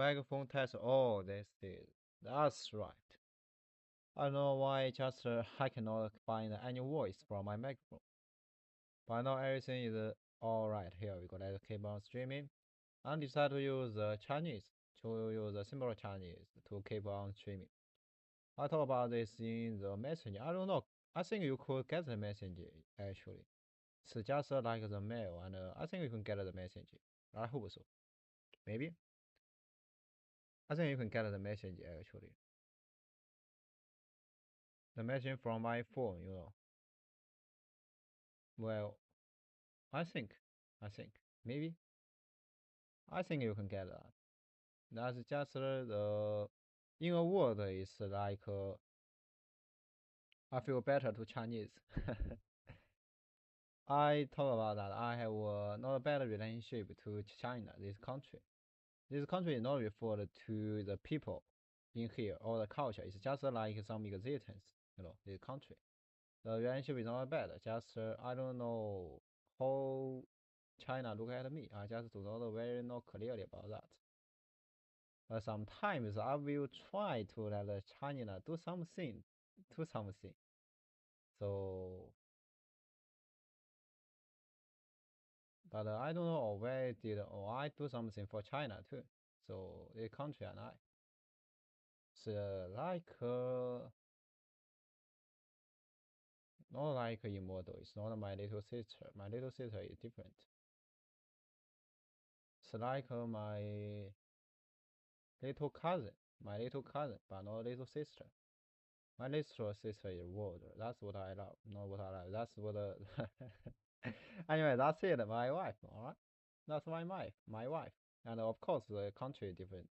Microphone test. Oh, that's right. I don't know why just I cannot find any voice from my microphone. But now everything is alright. Here we go. Let's keep on streaming. I decided to use Chinese, to use simple Chinese to keep on streaming. I talk about this in the messenger. I don't know. I think you could get the message actually. It's just like the mail, and I think you can get the message. I hope so. Maybe. I think you can get the message actually. The message from my phone. Well, I think, maybe. I think you can get that. That's just the in a word is like I feel better to Chinese. I talk about that. I have not a bad relationship to China, this country. This country is not referred to the people in here or the culture. It's just like some existence, this country. The relationship is not bad. Just I don't know how China look at me. I just do not very know clearly about that. But sometimes I will try to let China do something, do something. So, but I don't know where did or I do something for China too. So the country and I. So like not like immortal. It's not my little sister. My little sister is different. It's like my little cousin, but not little sister. My little sister is world. That's what I love, not what I love. That's what. Anyway, that's it. My wife. All right, that's my wife. My wife, and of course the country is different.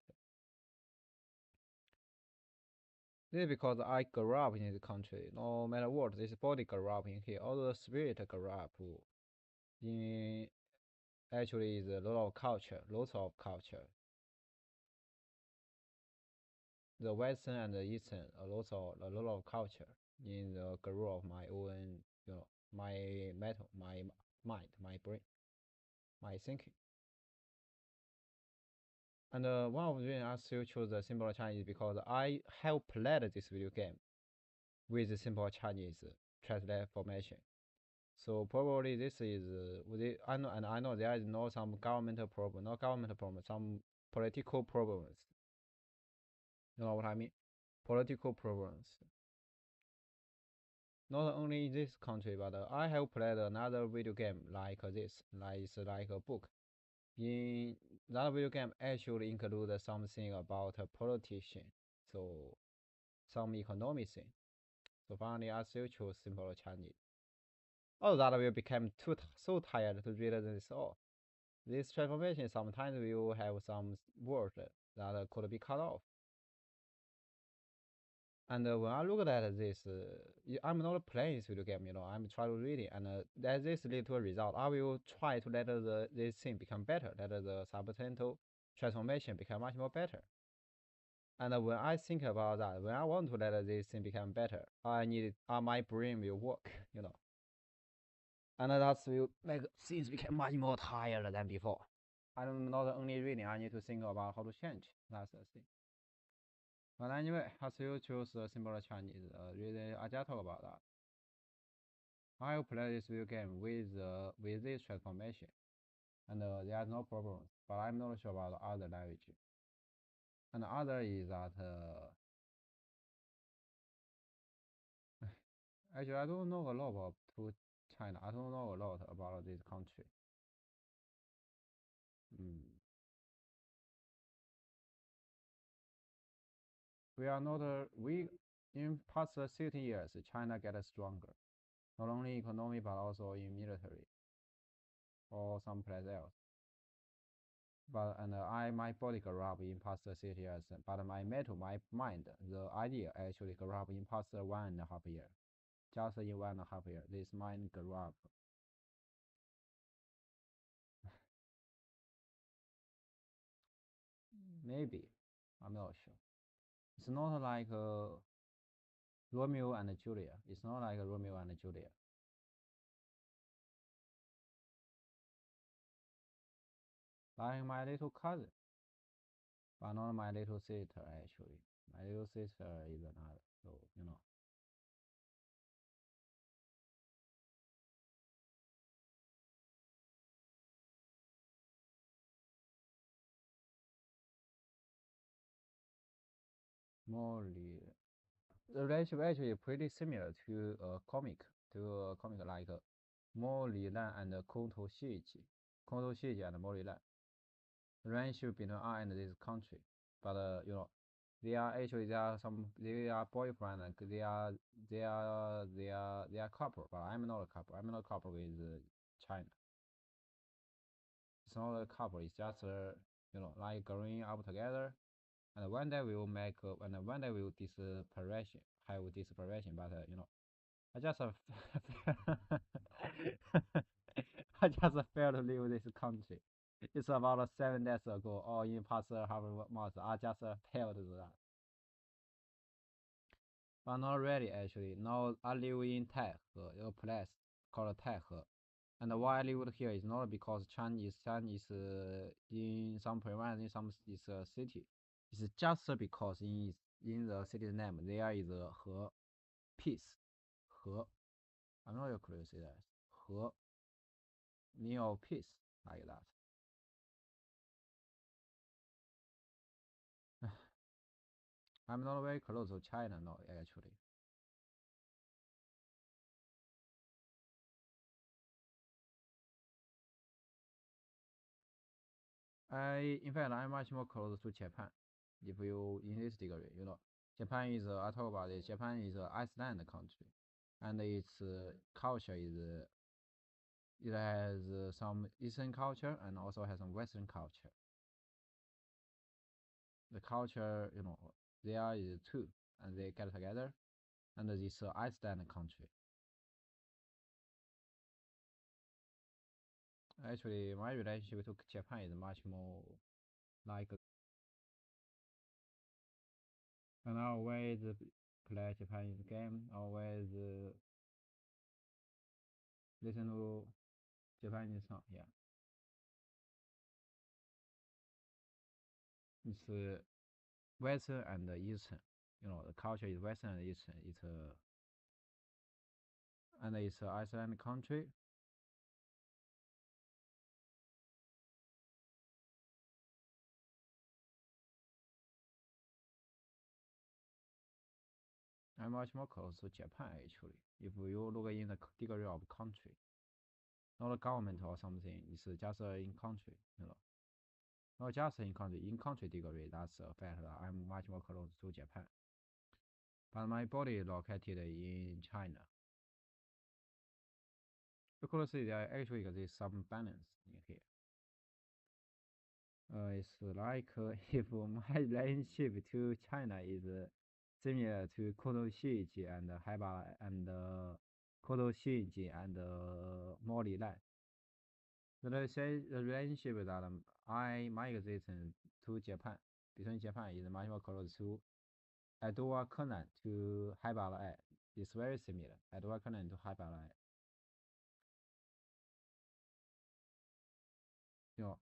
This is because I grew up in this country. No matter what, this body grew up in here. All the spirit grew up in. Actually, is a lot of culture. Lots of culture. The Western and the Eastern, a lot of culture in the groove of my own, my metal, my mind, my brain, my thinking. And one of the reasons I still choose the simple Chinese is because I have played this video game with the simple Chinese translate formation. So probably this is I know, and I know there is no some governmental problem, not governmental problem, some political problems. You know what I mean? Political problems. Not only in this country, but I have played another video game like this, like it's like a book. In that video game actually include something about a politician, so some economic thing. So finally, I still choose simple Chinese. All that will become so tired to read this all. This transformation sometimes will have some words that could be cut off. And when I look at this, I'm not playing this video game, I'm trying to read it, and as this lead to a result, I will try to let this thing become better, let the subtitle transformation become much more better. And when I think about that, when I want to let this thing become better, I need my brain will work, and that will make things become much more tired than before. I'm not only reading, I need to think about how to change. That's the thing. But anyway, I still choose simple Chinese. Really, I just talk about that. I will play this video game with this transformation, and there are no problems. But I'm not sure about the other language. And the other is that actually I don't know a lot about to China. I don't know a lot about this country. Mm. We are not we in past 60 years, China get stronger, not only economy but also in military or some place else. But and my body grew up in past 60 years, but my mind, the idea actually grew up in past 1.5 years. Just in 1.5 years, this mind grew up. Maybe, I'm not sure. It's not like Romeo and Julia. It's not like Romeo and Julia. Like my little cousin. but not my little sister actually. My little sister is another. So Molly. The relationship actually pretty similar to a comic like Molly Lan and Koto Shiji. Koto Shiji and Molly Lan. The relationship between R and this country. But they are boyfriend and they are couple, but I'm not a couple. I'm not a couple with China. It's not a couple. It's just like growing up together. And one day we will and one day we will desperation, have desperation. But I just I just failed to leave this country. It's about 7 days ago, or in past half a month. I just failed that. But not really actually. Now I live in Taihe, a place called Taihe. And why I lived here is not because Chinese in some province, in some is a city. It's just because in the city's name there is a he, peace, he. I'm not sure could you say that. He, mean of peace, like that. I'm not very close to China now, actually. In fact, I'm much more close to Japan. If you in this degree, Japan is I talk about this. Japan is an Iceland country, and its culture is it has some Eastern culture and also has some Western culture. The culture, there is two, and they get together, and this Iceland country. Actually, my relationship to Japan is much more like, and I always play Japanese game, always listen to Japanese song. Yeah, it's Western and Eastern. The culture is Western and Eastern. It's a Iceland country. I'm much more close to Japan actually. If you look in the degree of country, not a government or something, it's just in country. Not just in country degree, that's a fact that I'm much more close to Japan. But my body is located in China. You could see there actually exists some balance in here. It's like if my relationship to China is similar to Koto Shiji and Haiba and Koto Shiji and Mori Lai. The relationship that my existence to Japan between Japan is much more close to Edward Conan to Haiba Lai. It's very similar. Edward Conan to Haiba Lai. You know,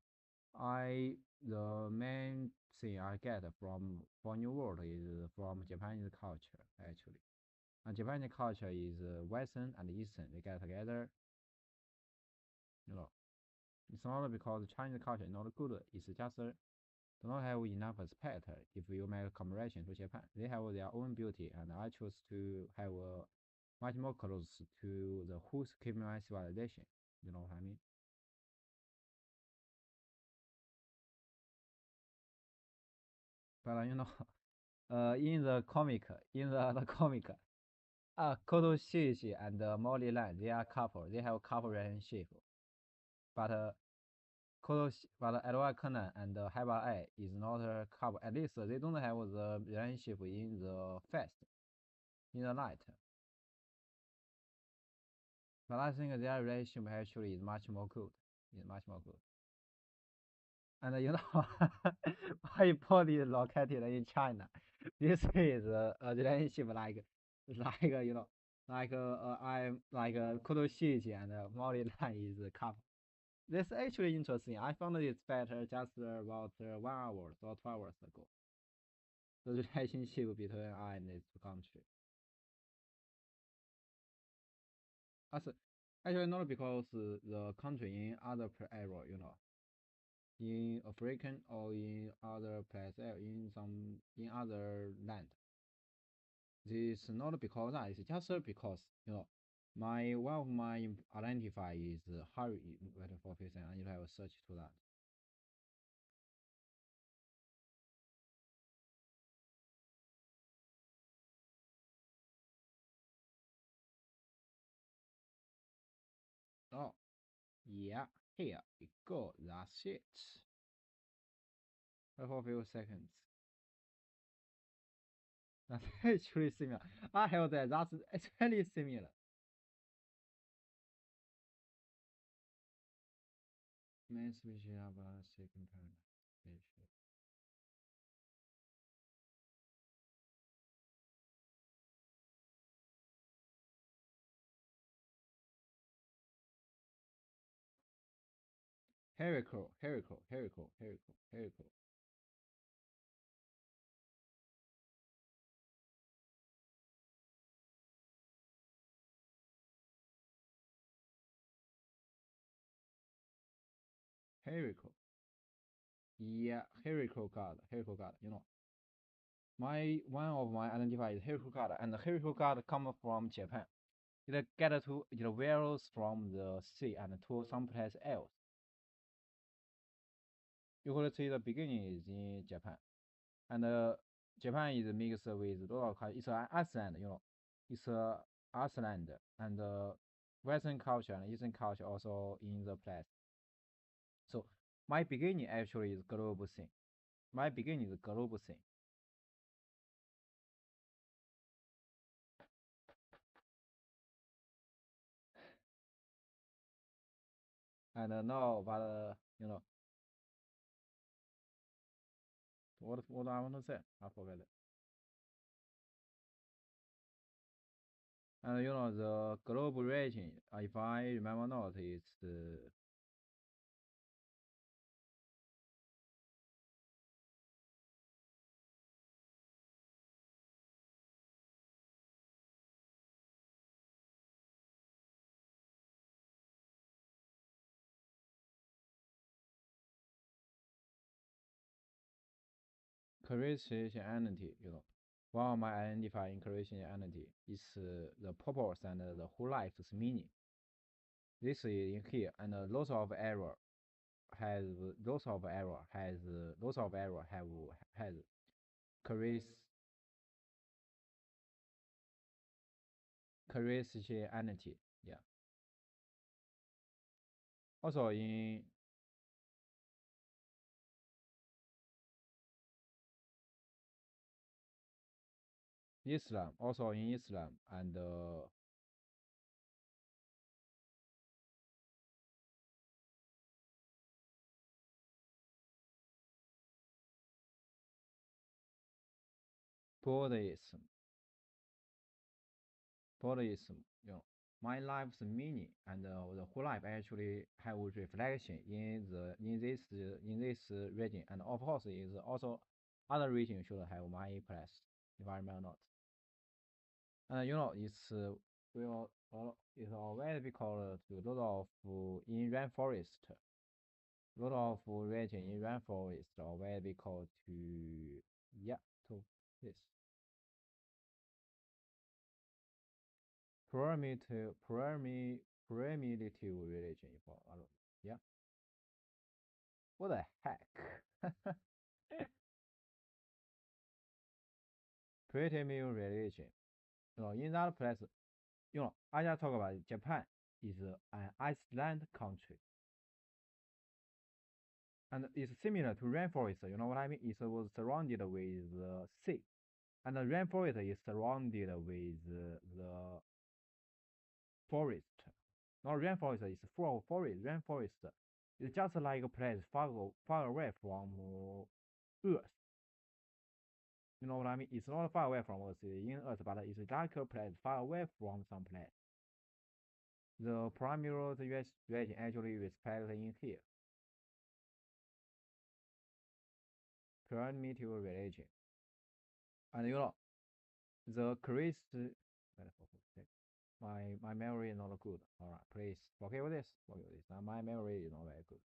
I the main thing I get from New World is from Japanese culture actually. And Japanese culture is Western and Eastern. They get together. You know, it's not because Chinese culture is not good. It's just do not have enough respect if you make a comparison to Japan. They have their own beauty, and I choose to have much more close to the who's keeping my civilization. You know what I mean? But in the comic, Koto Shishi and Molly Lan, they are couple. They have a couple relationship. But but Edward Conan and Haiba Ai is not a couple. At least they don't have the relationship in the fast, in the night. But I think their relationship actually is much more good. Is much more good. And my body is located in China. This is a relationship like like I'm like Koto Shiji and Molly Lan is a couple. That's actually interesting. I found it better just about 1 hour or 2 hours ago. The relationship between I and these two countries. As actually not because the country in other area, in African or in other place, in some in other land. This not because that. It's just because my one of my identify is Harry 24%. I need to have a search to that. Oh yeah, here we go. That's it. For a few seconds. That's actually similar. I have that. That's actually similar. Main species about second parent species. Herico, Herico, Herico, Herico, Herico. Herico. Yeah, Herico card, Herico card. My one of my identify is Herico card, and the Herico card come from Japan. It get to whales from the sea and to some place else. You could see the beginning is in Japan, and Japan is mixed with local culture. It's an Iceland, it's a Iceland and Western culture and Eastern culture also in the place. So my beginning actually is global thing. My beginning is global thing. And now, but what I want to say, I forget it. And the global rating, if I remember not, it's Christianity. One of my identifying Christianity is the purpose and the whole life's meaning. This is in here, and lots of error has lots of error has lots of error have has Chris Christianity. Yeah. Also in Islam, also in Islam and Buddhism, Buddhism. My life's meaning and the whole life actually have reflection in this region, and of course is also other region should have my place if I remember not. And it's will it's always be called to lot of in rainforest, lot of region in rainforest always be called to yeah to this primitive religion. For I don't know. Yeah, what the heck? Primitive religion. In that place, I just talk about Japan is an Iceland country. And it's similar to rainforest. You know what I mean? It was surrounded with sea, and the rainforest is surrounded with the forest. Not rainforest is full of forest. Rainforest is just like a place far away from Earth. You know what I mean? It's not far away from us in Earth, but it's like a place far away from some place. The primary region actually respected in here. Primitive religion. And the Christ. My memory is not good. All right, please forgive this. Forgive this. My memory is not very good.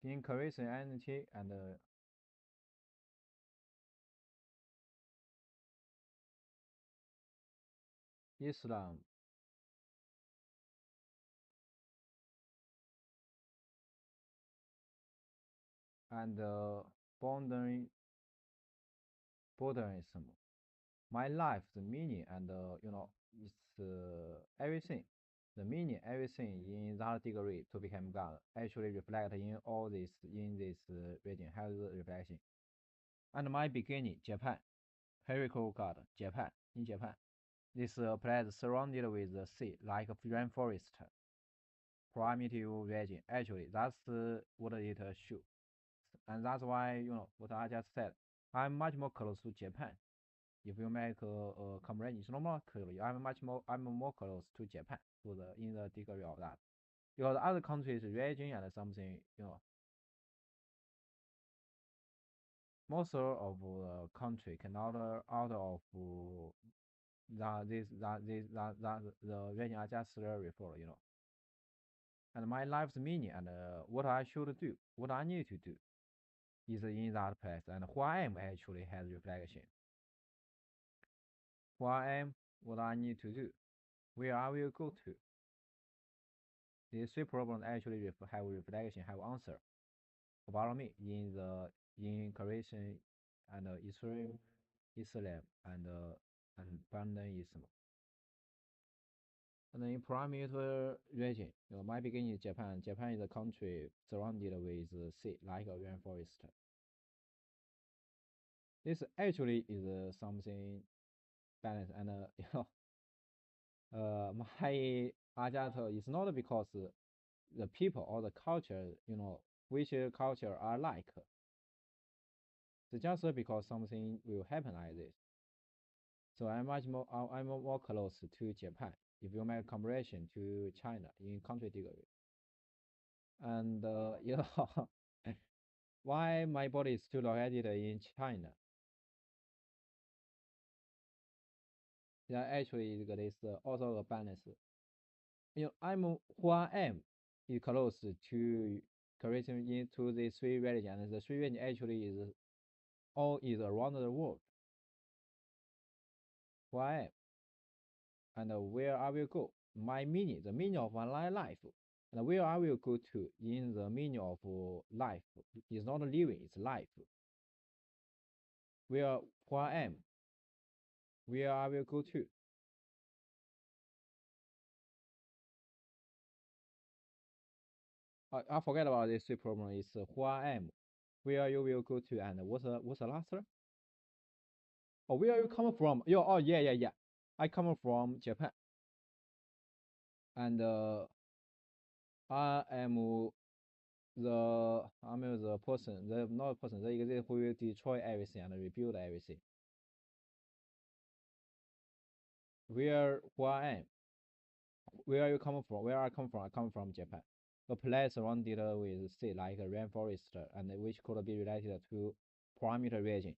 In Christianity and Islam and Buddhism. My life, the meaning, and it's everything. The meaning, everything in that degree to become God actually reflect in all this in this region has reflection. And my beginning, Japan, Hierarchical God, Japan, in Japan. This place surrounded with the sea, like a rainforest, primitive region. Actually, that's what it shows, and that's why what I just said. I'm much more close to Japan. If you make a comparison, it's not more clear. I'm more close to Japan to the in the degree of that. Because other countries, region and something, most of the country cannot out of that the region I just referred. And my life's meaning and what I should do, what I need to do, is in that place, and who I am actually has reflection. Who I am, what I need to do, where I will go to. These three problems actually have reflection, have answer about me in Christian and Islam and Buddhism. And in primate region, my beginning is Japan. Japan is a country surrounded with sea, like a rainforest. This actually is something balance, and my agenda is not because the people or the culture, which culture are like. It's just because something will happen like this. So I'm more close to Japan. If you make a comparison to China in country degree, and why my body is still located in China? Yeah, actually, it is also a balance. I'm who I am is close to correction into the three religion, and the three religion actually is all is around the world. Who I am and where I will go. My meaning, the meaning of my life, and where I will go to in the meaning of life is not living, it's life. Where who I am, where I will go to. I forget about this three problem. It's who I am, where you will go to, and what's the last one? Oh, where you come from? Oh yeah. I come from Japan, and I am I'm the person, the not person, the exist who will destroy everything and rebuild everything. Who I am, where you come from? Where I come from? I come from Japan. A place surrounded with sea like a rainforest, and which could be related to primate region.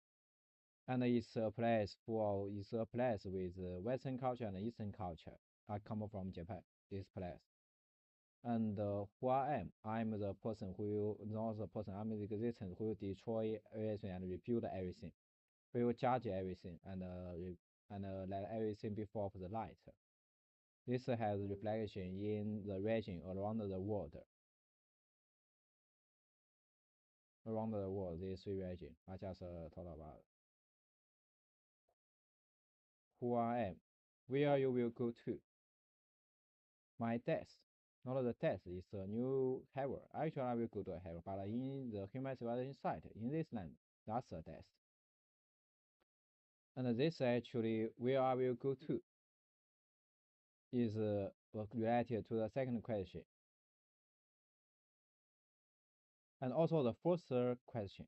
And it's a place with Western culture and Eastern culture. I come from Japan. This place. And who I am, I'm the person who not the person. I'm the existence who will destroy everything and rebuild everything. We will judge everything and let everything be forth the light. This has reflection in the region around the world. Around the world, these three regions I just talked about. Who I am, where you will go to. My death, not the death, is a new heaven. Actually, I will go to heaven, but in the human civilization site, in this land, that's a death. And this actually, where I will go to, is related to the second question. And also the first question.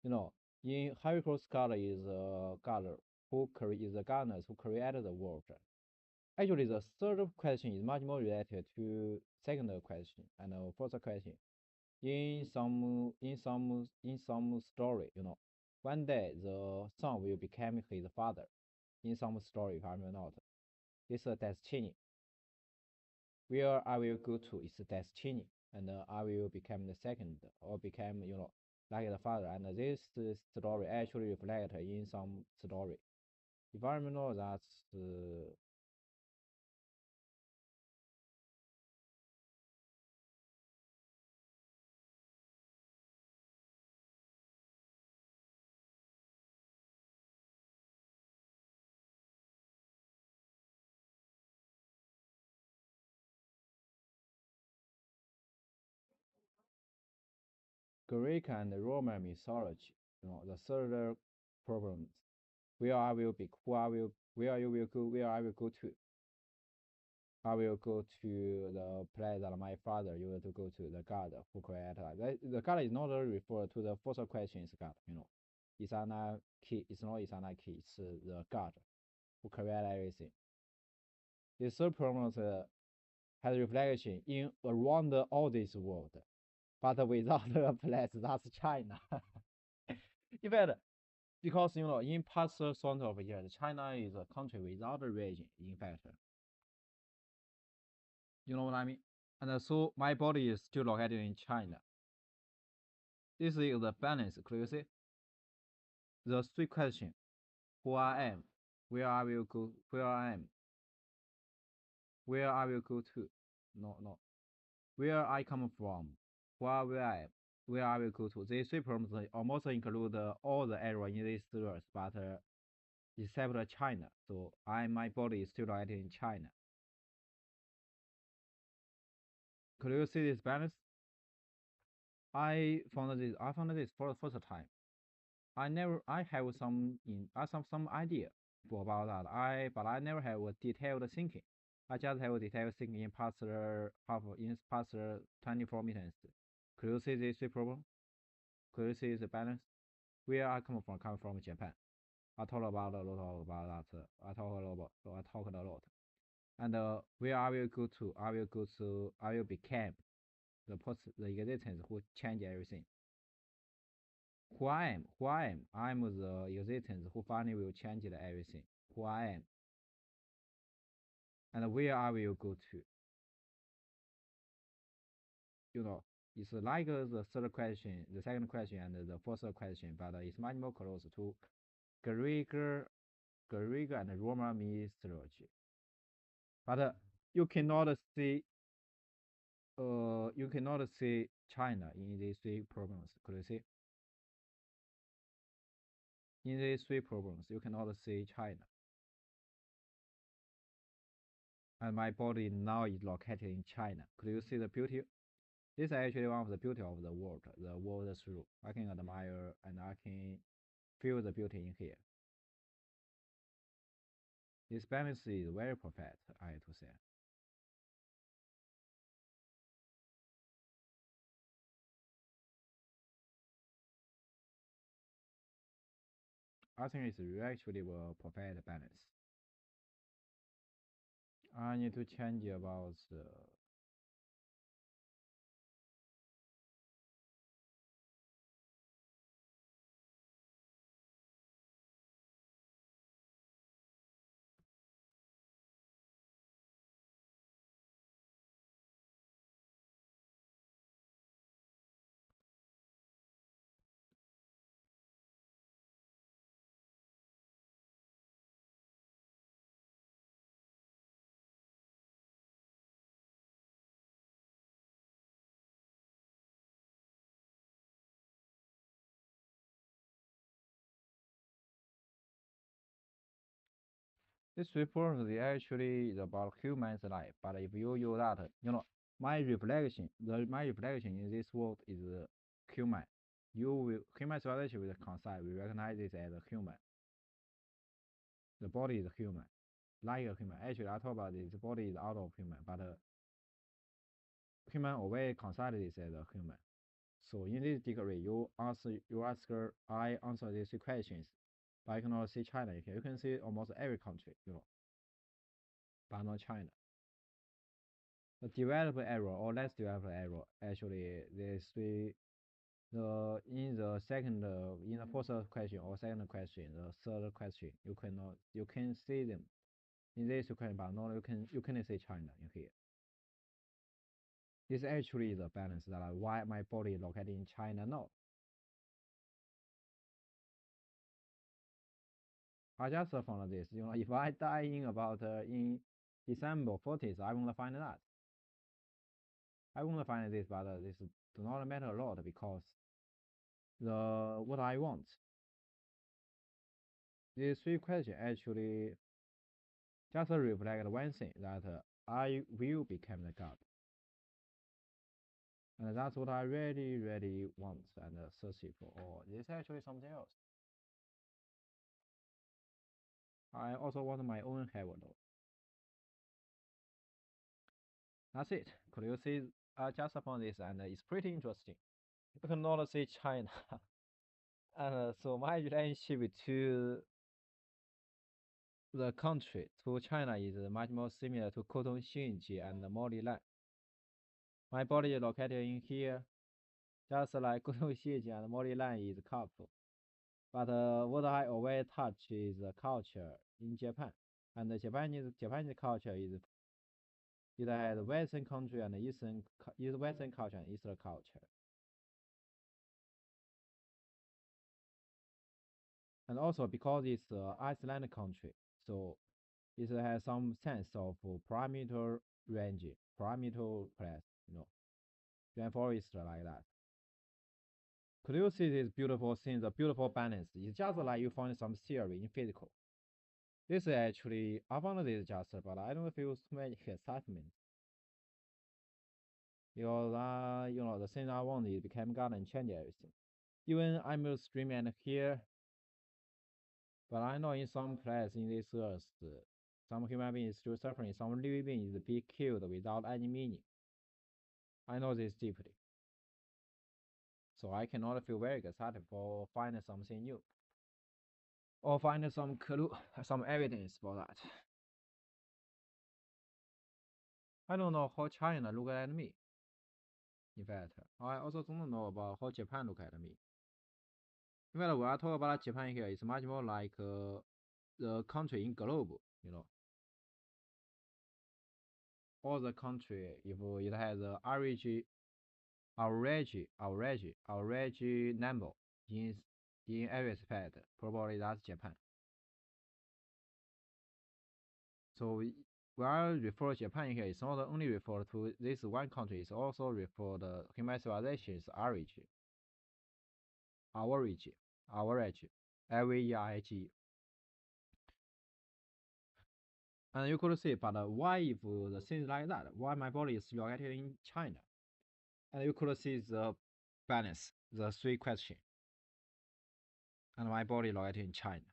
In hierarchical scale is God is the gardeners who created the world. Actually, the third question is much more related to second question and fourth question. In some story, one day the son will become his father. In some story, if I'm not, it's a destiny. Where I will go to is a destiny, and I will become the second or become like the father. And this story actually reflect in some story. If I remember that Greek and Roman mythology, the third problems, where I will be, where you will go, where I will go to. I will go to the place that my father used to go to, the God who created. The God is not referred to the first question is God, it's not Isanaki, it's the God who created everything. The third problem has reflection in around all this world, but without a place, that's China. In fact, because in past thousands of years, China is a country without a region. In fact, you know what I mean. And so my body is still located in China. This is the balance. Could you see the three questions: who I am, where I will go, where I am, where I will go to. No, no. Where I come from, where will I am, where I will go to. These three problems almost include all the area in this earth, but except China. So my body is still located in China. Could you see this balance? I found this for the first time. I have some idea about that. But I never have a detailed thinking. I just have a detailed thinking in past 24 minutes. Could you see this problem? Could you see the balance? Where I come from Japan. I talk about a lot about that. I talked a lot. And where I will go to, I will become the existence who change everything. I'm the existence who finally will change everything. Who I am, and where I will go to. You know, it's like the third question, the second question, and the first question, but it's much more close to Greek, Greek and Roman mythology. But you cannot see, China in these three problems. Could you see? In these three problems, you cannot see China. And my body now is located in China. Could you see the beauty? This is actually one of the beauty of the world through. I can admire and I can feel the beauty in here. This balance is very perfect, I have to say. I think it's actually a perfect balance. I need to change about this report is actually about human's life. But if you use that, my reflection in this world is human. Human civilization will concept, we recognize this as a human. The body is human, like a human. Actually, I talk about this. The body is out of human, but human always consider this as a human. So in this degree, I answer these questions. But you cannot see China here. You can see almost every country, but not China. The developed area or less developed area, actually, these three, in the second, in the first question or second question, the third question, you can see them in this question, but no, you can see China in here. This actually is a balance that why my body located in China now. I just found this. If I die in about in December 40th, I won't find that. I won't find this, but this do not matter a lot because the what I want. These three questions actually just reflect one thing that I will become the God, and that's what I really, really want and searching for. Or this actually something else. I also want my own heaven. That's it. Could you see? I just found this, and it's pretty interesting. You cannot see China, and so my relationship to the country to China is much more similar to Cotton Xinji and Molilan. My body is located in here, just like Cotton Xinji and Molilan is couple. But what I always touch is the culture in Japan, and the Japanese culture is it has Western country and Western culture and Eastern culture. And also because it's Icelandic country, so it has some sense of parameter range, parameter class, rainforest like that. Could you see this beautiful thing, the beautiful balance? It's just like you find some theory in physical. This is actually, I found this just, but I don't feel too much excitement. Because, the thing I want is become God and change everything. Even I'm streaming here, but I know in some place in this earth, some human beings still suffering, some living beings be killed without any meaning. I know this deeply. So I cannot feel very excited for finding something new. Or finding some clue, some evidence for that. I don't know how China look at me. In fact, I also don't know about how Japan look at me. In fact, when I talk about Japan here, it's much more like the country in globe, All the country, if it has a average number in every aspect, probably that's Japan. So when I refer Japan here, it's not only refer to this one country, it's also refer the human civilization's average, average. And you could say, but why if the things like that? Why my body is located in China? And you could see the balance, the three questions, and my body located in China.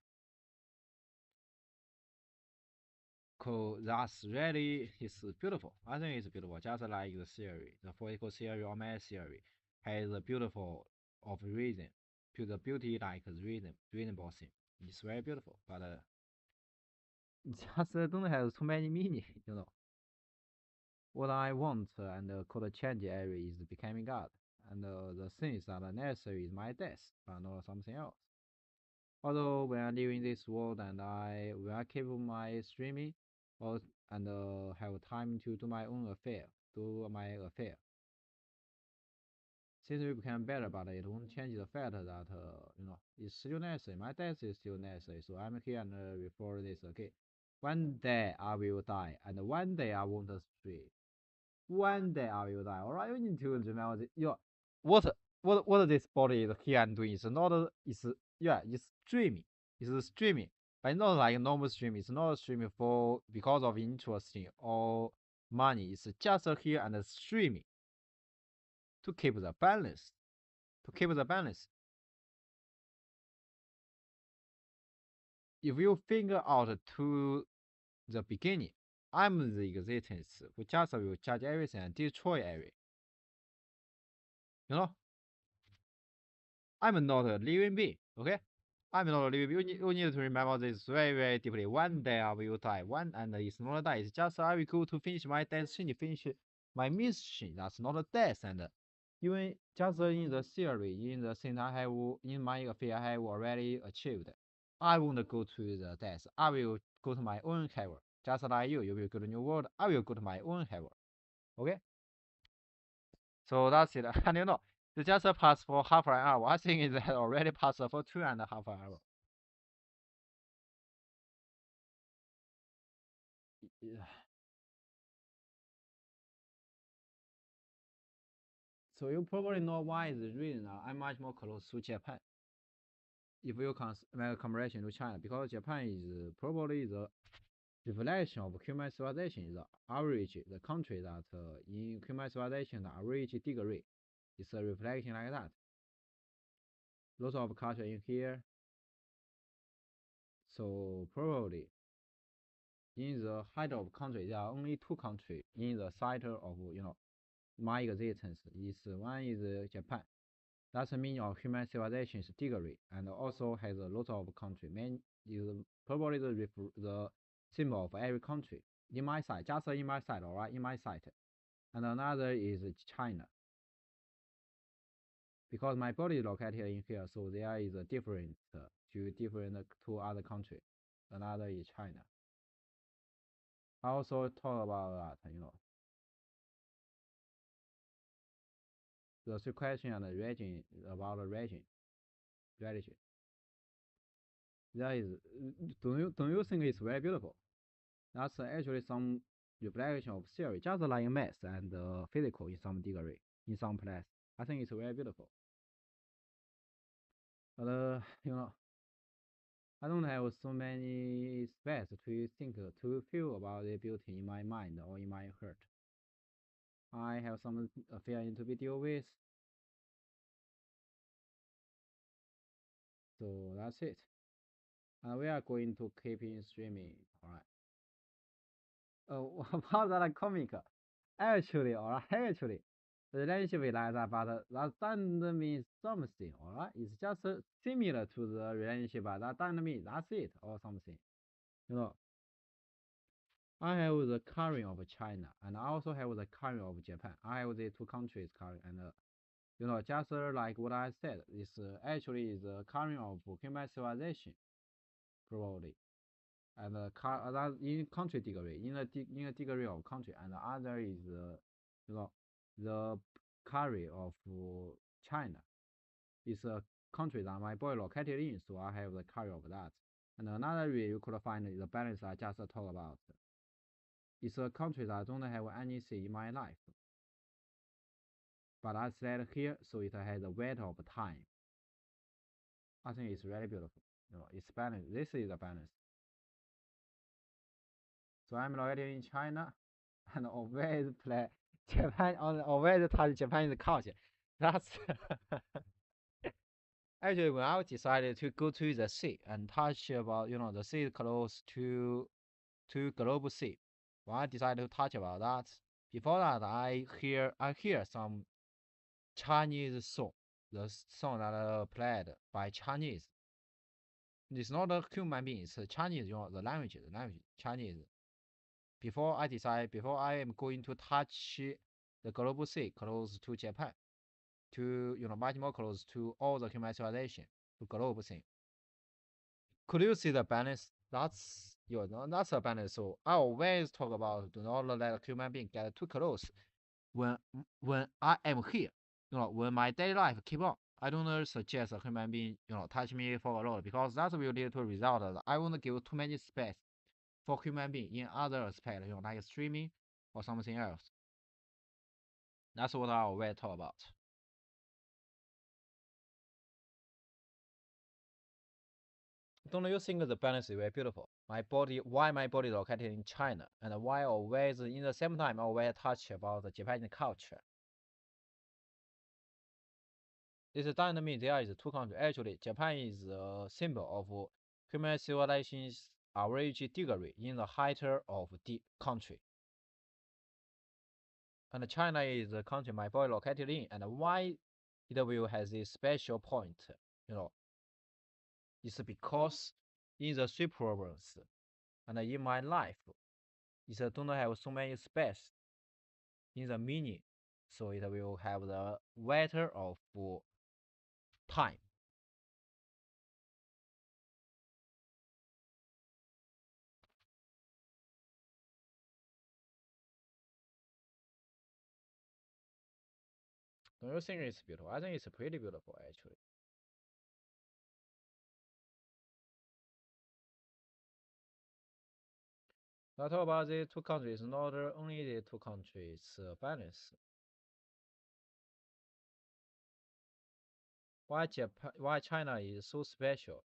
Cool, that's really it's beautiful. I think it's beautiful, just like the theory, the physical theory or math theory has a beautiful of reason, to the beauty like reasonable thing. It's very beautiful, but just don't have too many meaning. What I want and could change area is becoming God, and the things that are necessary is my death, but not something else. Although when I live in this world and when I keep my streaming, and have time to do my own affair, things will become better, but it won't change the fact that it's still necessary. My death is still necessary, so I'm here and refer this. Okay, one day I will die, and one day I won't stray. One day I will die. All right, you need to remember this. What this body is here and doing is not it's streaming. It's streaming, but not like normal streaming. It's not streaming for because of interesting or money. It's just here and streaming to keep the balance. To keep the balance. If you figure out to the beginning, I'm the existence who just will judge everything and destroy everything. I'm not a living being, okay? I'm not you need to remember this very, very deeply. One day I will die. One and it's not a die. It's just I will go to finish my destiny, finish my mission. That's not a death. And even just in the theory, in the thing I have in my field I have already achieved. I won't go to the death. I will go to my own heaven. Just like you will go to new world. I will go to my own heaven. Okay. So that's it. And it's just a pass for half an hour. I think it had already passed for 2.5 hours. Yeah. So you probably know why is the reason I'm much more close to Japan. If you make a comparison to China, because Japan is probably the reflection of human civilization, the average, the country that in human civilization, the average degree is a reflection like that. Lots of culture in here, so probably in the height of country, there are only two countries in the site of my existence. Is one is Japan. That's the meaning of human civilization's degree, and also has a lot of country. Man is probably the symbol of every country. In my side, just in my side, alright, in my side. And another is China. Because my body is located in here, so there is a different to other country. Another is China. I also talk about that, the question and the region about the region, religion. That is, don't you think it's very beautiful? That's actually some reflection of theory, just like math and physical in some degree, in some place. I think it's very beautiful. But I don't have so many space to think, to feel about the beauty in my mind or in my heart. I have some feeling to be deal with, so that's it. We are going to keep in streaming, alright. About that comic, actually, the relationship is like that, but that doesn't mean something, alright? It's just similar to the relationship, but that doesn't mean that's it or something. You know, I have the current of China, and I also have the current of Japan. I have the two countries current, and just like what I said, it's actually is the current of human civilization, probably. And that in country degree, in a degree of country, and the other is you know the carry of China. It's a country that my boy located in, so I have the carry of that. And another way you could find the balance I just talked about. It's a country that don't have anything in my life, but I said here, so it has a weight of time. I think it's really beautiful. It's balance. This is the balance. So I'm located in China, and always play Japan on always touch Japanese culture. That's actually when I decided to go to the sea and touch about the sea close to global sea. When I decided to touch about that, before that I hear some Chinese song, the song that played by Chinese. It's not a human being, it's Chinese, the language Chinese. Before I am going to touch the global sea close to Japan, to much more close to all the human civilization, to global thing. Could you see the balance? That's a balance. So I always talk about do not let a human being get too close. When when I am here, when my daily life keep on, I don't suggest a human being touch me for a lot, because that will lead to a result that I won't give too many space for human being in other aspects, like streaming or something else. That's what I always talk about. Don't you think the balance is very beautiful? Why my body located in China, and why always in the same time always touch about the Japanese culture? This doesn't mean there is two countries. Actually, Japan is a symbol of human civilization's average degree in the height of the country. And China is the country my boy located in, and why it will has this special point, you know. It's because in the three problems and in my life, it do not have so many space in the meaning, so it will have the matter of time. Don't you think it's beautiful? I think it's pretty beautiful actually. Now talk about the two countries, not only the two countries balance. Why Japan? Why China is so special?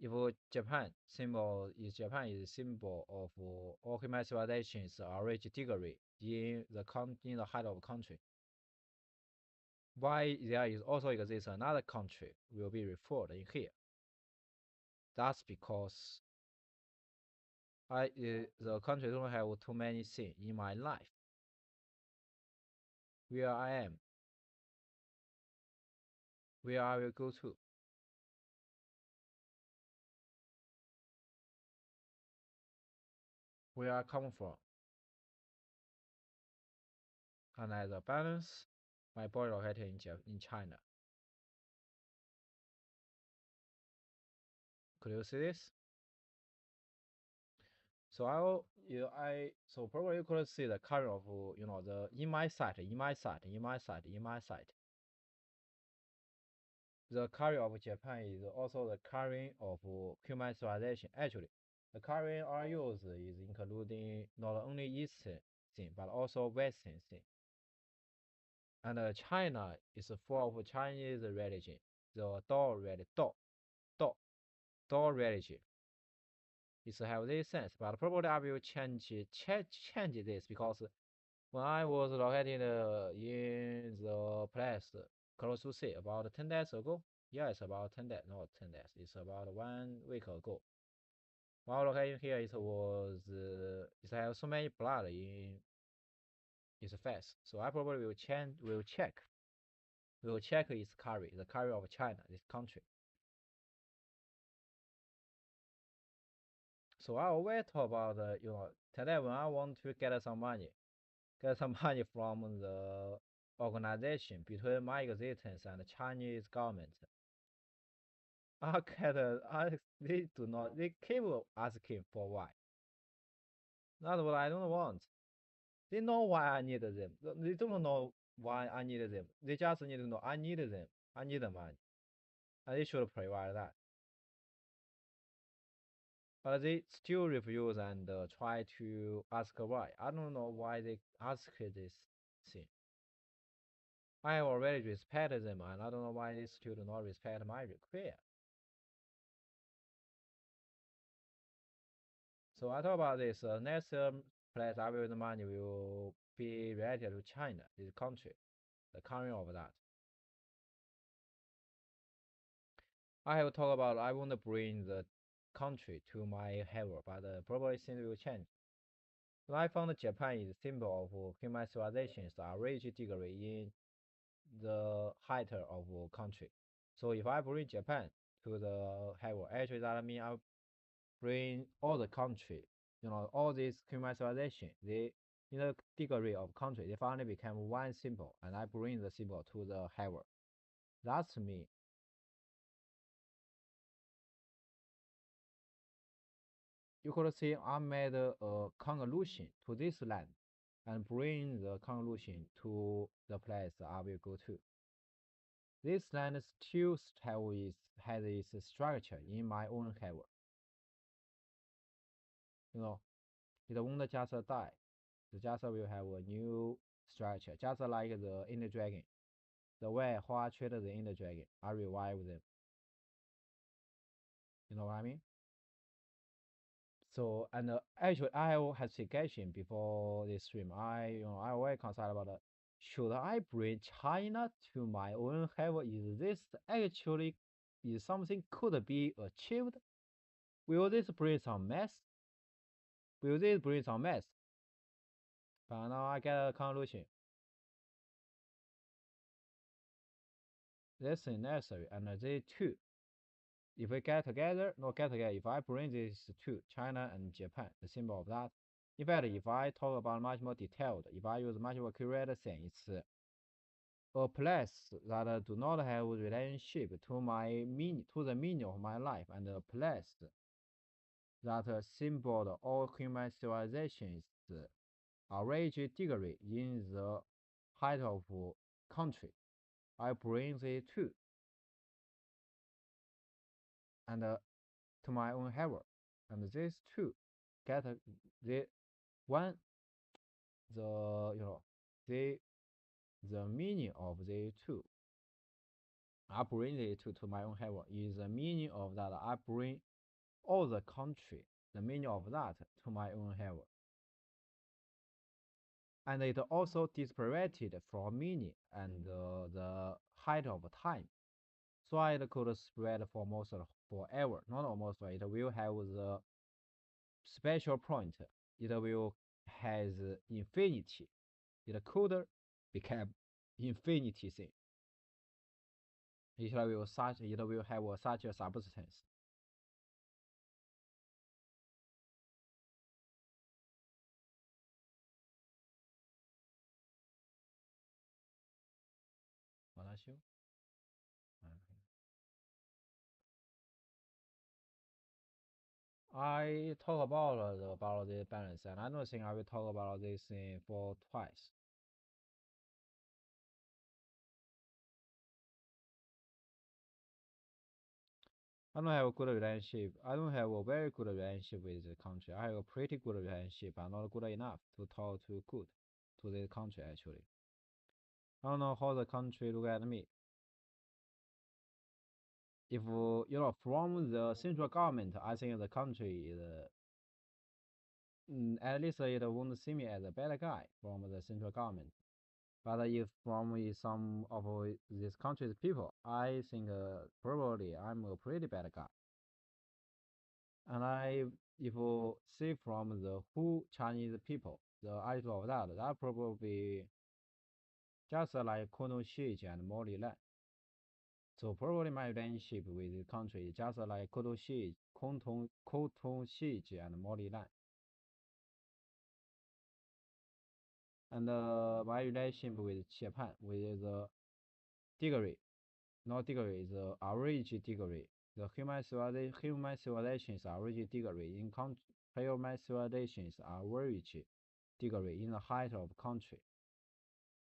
If Japan is symbol of all human civilization's average degree in the height of country. Why there is also exists another country will be referred in here. That's because the country don't have too many things in my life. Where I am, where I will go to, where I come from, and as a balance, my body located in China. Could you see this? So so probably you could see the current of the in my site, in my site, in my site, in my site. The carry of Japan is also the carrying of human civilization. Actually, the carrying are used is including not only Eastern thing but also Western thing. And China is full of Chinese religion, the Dao religion, Dao, Dao religion. It's have this sense, but probably I will change this because when I was located in the place close to sea about 10 days ago, yeah, it's about 10 days, not 10 days, it's about 1 week ago. While located here, it has so many blood in its face, so I probably will check its curry, the curry of China, this country. So I always talk about, today when I want to get some money from the organization between my existence and the Chinese government. They keep asking for why. That's what I don't want. They know why I need them. They don't know why I need them. They just need to know I need them. I need the money. And they should provide that. But they still refuse and try to ask why. I don't know why they ask this thing. I already respect them, and I don't know why they still do not respect my request. So I talk about this. Next place I will the money will be related to China, this country, the country of that. I have talked about I want to bring the country to my level, but probably things will change. So I found Japan is symbol of human civilization's average degree in the height of country. So if I bring Japan to the level, actually that means I bring all the country, all these human civilization, they in the degree of country, they finally become one symbol, and I bring the symbol to the heaven. That's me. You could see I made a conclusion to this land and bring the conclusion to the place I will go to. This land still has its structure in my own heaven. It won't just die. The just will have a new structure, just like the Ender Dragon. The way Hua treated the Ender Dragon, I revive them. You know what I mean? So, and actually, I have hesitation before this stream. I always consider about should I bring China to my own heaven? Is this actually is something could be achieved? Will this bring some mess? Will this bring some mess? But now I get a conclusion. This is necessary, and they too. If we get together, not get together, if I bring this to China and Japan, the symbol of that. In fact, if I talk about much more detailed, if I use much more accurate sense, a place that do not have relationship to my meaning, to the meaning of my life, and a place that symbol all human civilizations average degree in the height of country. I bring the two and to my own heaven, and these two get the one the the meaning of the two. I bring the two to my own heaven is the meaning of that I bring all the country, the meaning of that to my own heaven. And it also separated from meaning and the height of time. So it could spread for almost forever. Not almost, it will have the special point. It will has infinity. It could become infinity thing. It will have such a substance. I talk about the balance, and I don't think I will talk about this thing for twice. I don't have a good relationship. I don't have a very good relationship with the country. I have a pretty good relationship, but not good enough to talk to good to the country actually. I don't know how the country look at me. If from the central government, I think the country is at least it won't see me as a bad guy from the central government. But if from some of this country's people, I think probably I'm a pretty bad guy. And if see from the who Chinese people, the attitude of that probably just like Kono Shiji and Moli Lan. So probably my relationship with the country is just like Koto Shiji and Moli Lan. And my relationship with Japan with the degree, not degree, the average degree. The human civilization's average degree in country, human civilization's average degree in the height of country.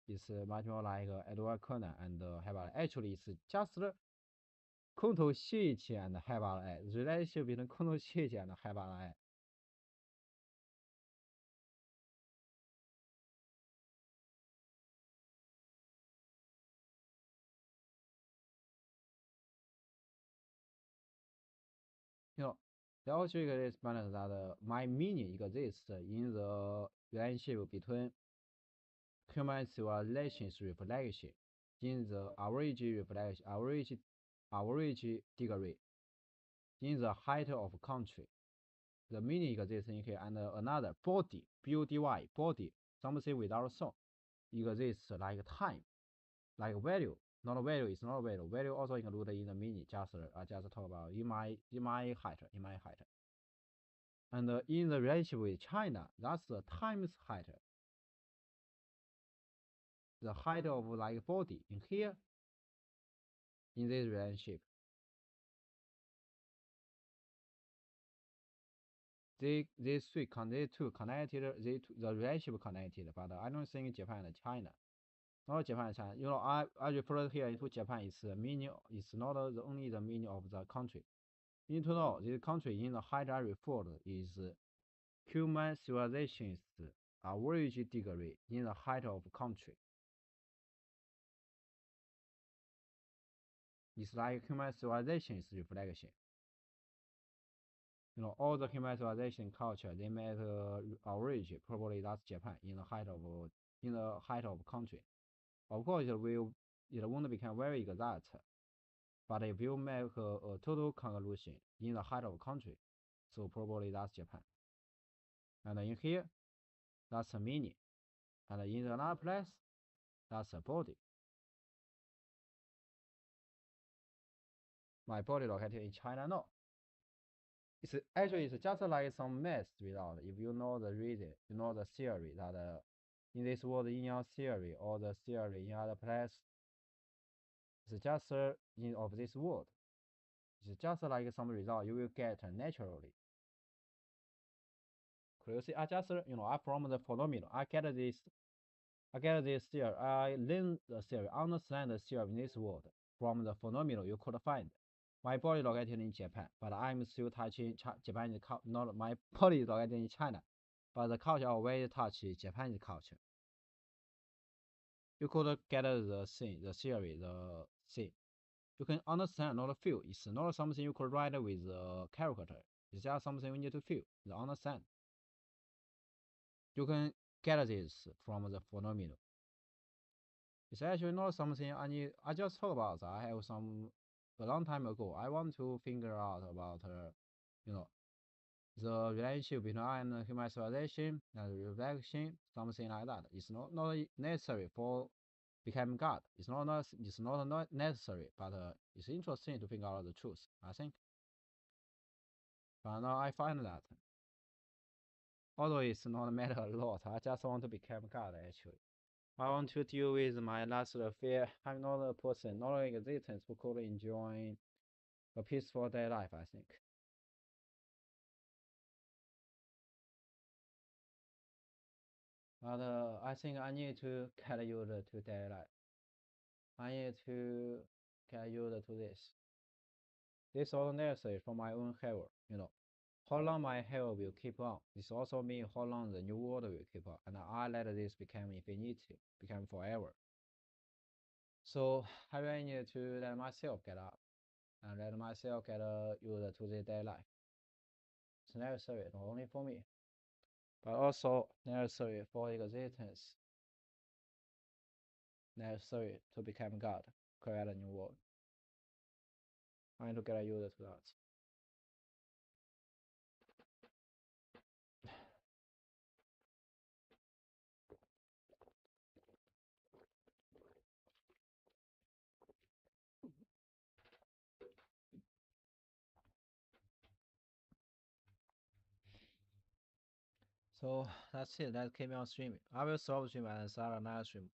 It's much more like Edward Cullen and Hebala. Actually, it's just Kunto Shiichi and Hebala. Relationship between Kunto Shiichi and Hebala. The object is balance that my meaning exists in the relationship between human civilization's reflection in the average reflection, average degree in the height of country. The meaning exists in here, and another body, B-O-D-Y, body, something without soul, exists like time, like value. Not value is not value. Value also included in the meaning. I just talk about in my height. And in the relationship with China, that's the time's height. The height of like body in here, in this relationship. They two connected, the relationship connected, but I don't think Japan and China. Not Japan and China. I refer here to Japan is the meaning, it's not only the meaning of the country. You need to know this country in the height I referred is human civilization's average degree in the height of country. It's like human civilization's reflection. All the human civilization culture they make average. Probably that's Japan in the height of country. Of course, it won't become very exact. But if you make a total conclusion in the height of country, so probably that's Japan. And in here, that's a meaning. And in another place, that's a body. my body located in China? No. It's actually it's just like some math result. If you know the reason, you know the theory that in this world, in your theory or the theory in other place, it's just in of this world. It's just like some result you will get naturally. Could you see? I just I from the phenomenon. I get this theory. I learn the theory, understand the theory in this world from the phenomenon you could find. My body located in Japan, but I'm still touching Japanese culture. Not my body is located in China, but the culture always touch Japanese culture. You could get the thing, the theory, the thing. You can understand, not feel. It's not something you could write with a character. It's just something you need to feel, to understand. You can get this from the phenomenon. It's actually not something I need. I just talk about that. I have some a long time ago. I want to figure out about you know the relationship between I and human civilization and reflection, something like that. It's not necessary for become God. It's not necessary, but it's interesting to figure out the truth. I think. But now I find that although it's not matter a lot, I just want to become God actually. I want to deal with my last fear. I'm not a person, not an existence who could enjoy a peaceful day life, I think. But I think I need to get used to day life. I need to get used to this. This is also necessary for my own health. How long my health will keep on. This also means how long the new world will keep on. And I let this become infinity, become forever. So I really need to let myself get up and let myself get used to the day life. It's necessary not only for me, but also necessary for existence, necessary to become God, create a new world. I need to get used to that. So that's it. Let's keep on streaming. I will stop streaming and start another stream.